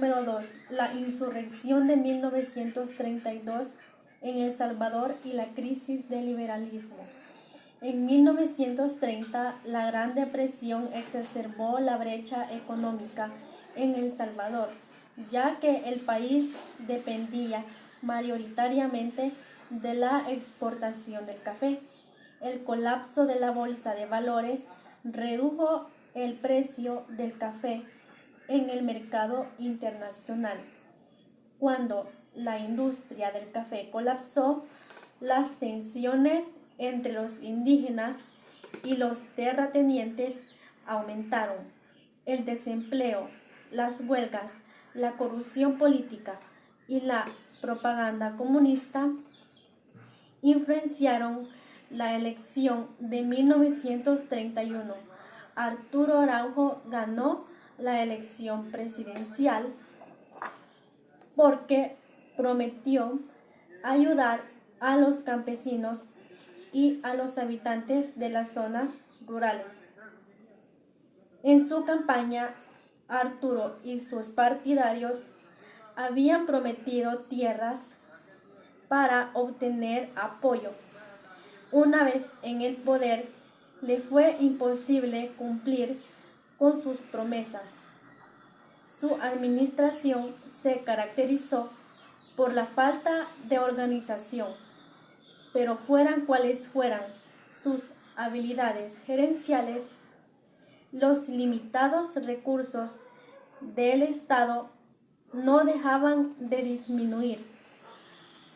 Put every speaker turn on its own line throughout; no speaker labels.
Número 2. La insurrección de 1932 en El Salvador y la crisis del liberalismo. En 1930, la Gran Depresión exacerbó la brecha económica en El Salvador, ya que el país dependía mayoritariamente de la exportación del café. El colapso de la bolsa de valores redujo el precio del café en el mercado internacional. Cuando la industria del café colapsó, las tensiones entre los indígenas y los terratenientes aumentaron. El desempleo, las huelgas, la corrupción política y la propaganda comunista influenciaron la elección de 1931. Arturo Araujo ganó la elección presidencial porque prometió ayudar a los campesinos y a los habitantes de las zonas rurales. En su campaña, Arturo y sus partidarios habían prometido tierras para obtener apoyo. Una vez en el poder, le fue imposible cumplir con sus promesas. Su administración se caracterizó por la falta de organización, pero fueran cuales fueran sus habilidades gerenciales, los limitados recursos del Estado no dejaban de disminuir.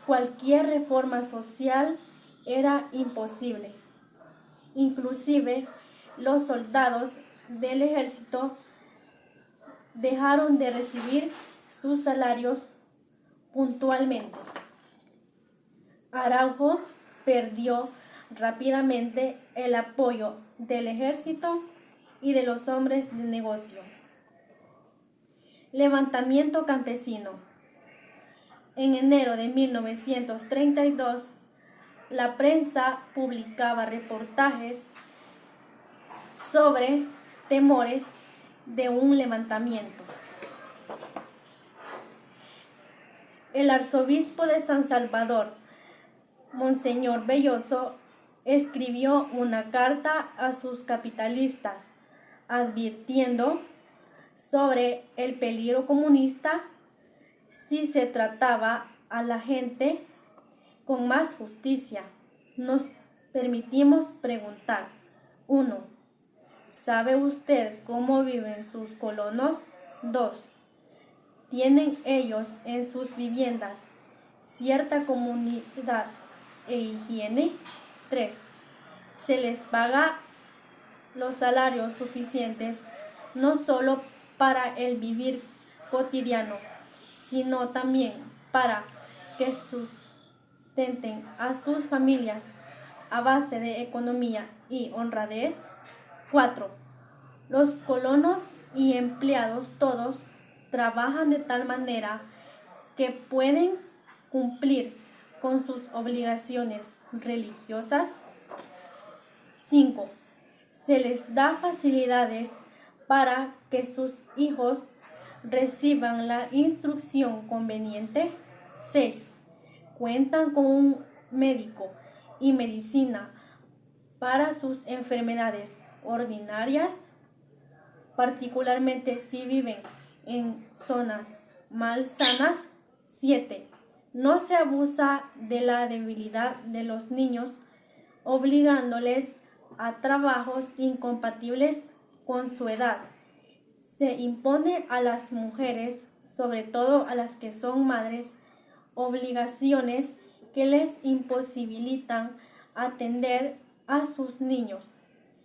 Cualquier reforma social era imposible. Inclusive, los soldados del ejército dejaron de recibir sus salarios puntualmente. Araujo perdió rápidamente el apoyo del ejército y de los hombres de negocio. Levantamiento campesino. En enero de 1932, la prensa publicaba reportajes sobre temores de un levantamiento. El arzobispo de San Salvador, Monseñor Belloso, escribió una carta a sus capitalistas advirtiendo sobre el peligro comunista si se trataba a la gente con más justicia. Nos permitimos preguntar: 1. ¿Sabe usted cómo viven sus colonos? 2. ¿Tienen ellos en sus viviendas cierta comunidad e higiene? 3. ¿Se les paga los salarios suficientes no solo para el vivir cotidiano, sino también para que sustenten a sus familias a base de economía y honradez? 4. Los colonos y empleados todos trabajan de tal manera que pueden cumplir con sus obligaciones religiosas. 5. Se les da facilidades para que sus hijos reciban la instrucción conveniente. 6. Cuentan con un médico y medicina para sus enfermedades ordinarias, particularmente si viven en zonas malsanas. 7. No se abusa de la debilidad de los niños, obligándoles a trabajos incompatibles con su edad. Se impone a las mujeres, sobre todo a las que son madres, obligaciones que les imposibilitan atender a sus niños.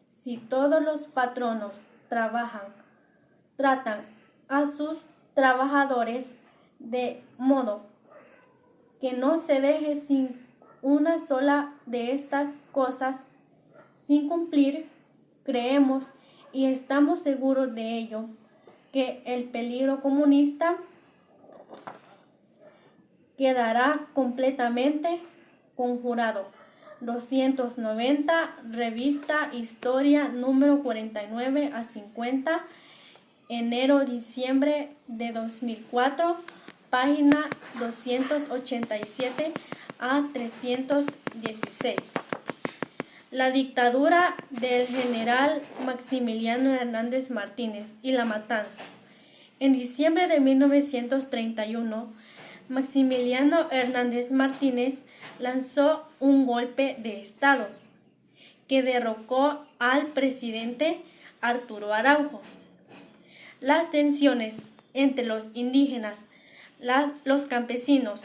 Si todos los patronos tratan a sus trabajadores de modo que no se deje sin una sola de estas cosas sin cumplir, creemos y estamos seguros de ello, que el peligro comunista quedará completamente conjurado. 290, revista Historia, número 49 a 50, enero-diciembre de 2004, página 287 a 316. La dictadura del general Maximiliano Hernández Martínez y la matanza. En diciembre de 1931, Maximiliano Hernández Martínez lanzó un golpe de Estado que derrocó al presidente Arturo Araujo. Las tensiones entre los indígenas, los campesinos,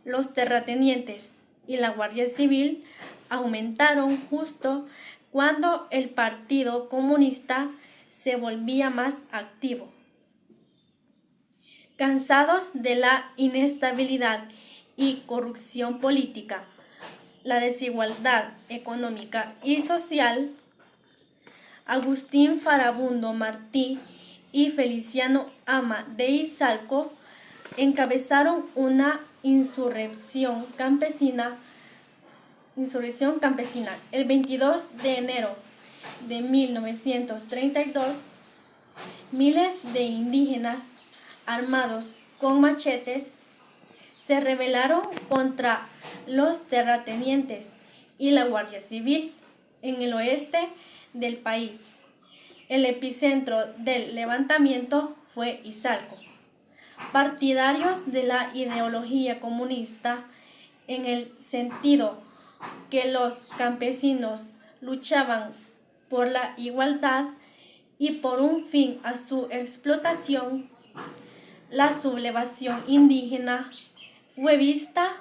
los terratenientes y la Guardia Civil aumentaron justo cuando el Partido Comunista se volvía más activo. Cansados de la inestabilidad y corrupción política, la desigualdad económica y social, Agustín Farabundo Martí y Feliciano Ama de Izalco encabezaron una insurrección campesina el 22 de enero de 1932. Miles de indígenas armados con machetes se rebelaron contra los terratenientes y la Guardia Civil en el oeste del país. El epicentro del levantamiento fue Izalco. Partidarios de la ideología comunista, en el sentido que los campesinos luchaban por la igualdad y por un fin a su explotación, la sublevación indígena fue vista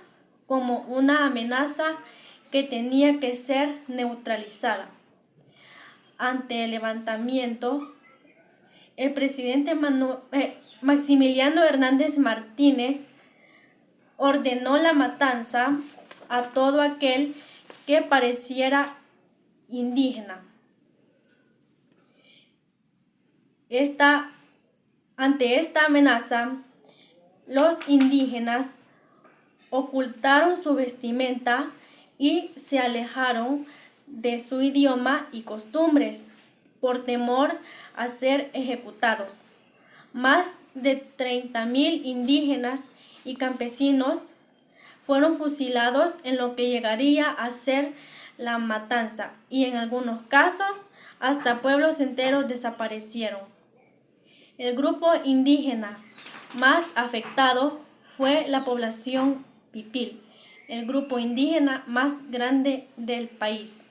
como una amenaza que tenía que ser neutralizada. Ante el levantamiento, el presidente Maximiliano Hernández Martínez ordenó la matanza a todo aquel que pareciera indígena. Ante esta amenaza, los indígenas ocultaron su vestimenta y se alejaron de su idioma y costumbres por temor a ser ejecutados. Más de 30,000 indígenas y campesinos fueron fusilados en lo que llegaría a ser la matanza, y en algunos casos hasta pueblos enteros desaparecieron. El grupo indígena más afectado fue la población pipil, el grupo indígena más grande del país.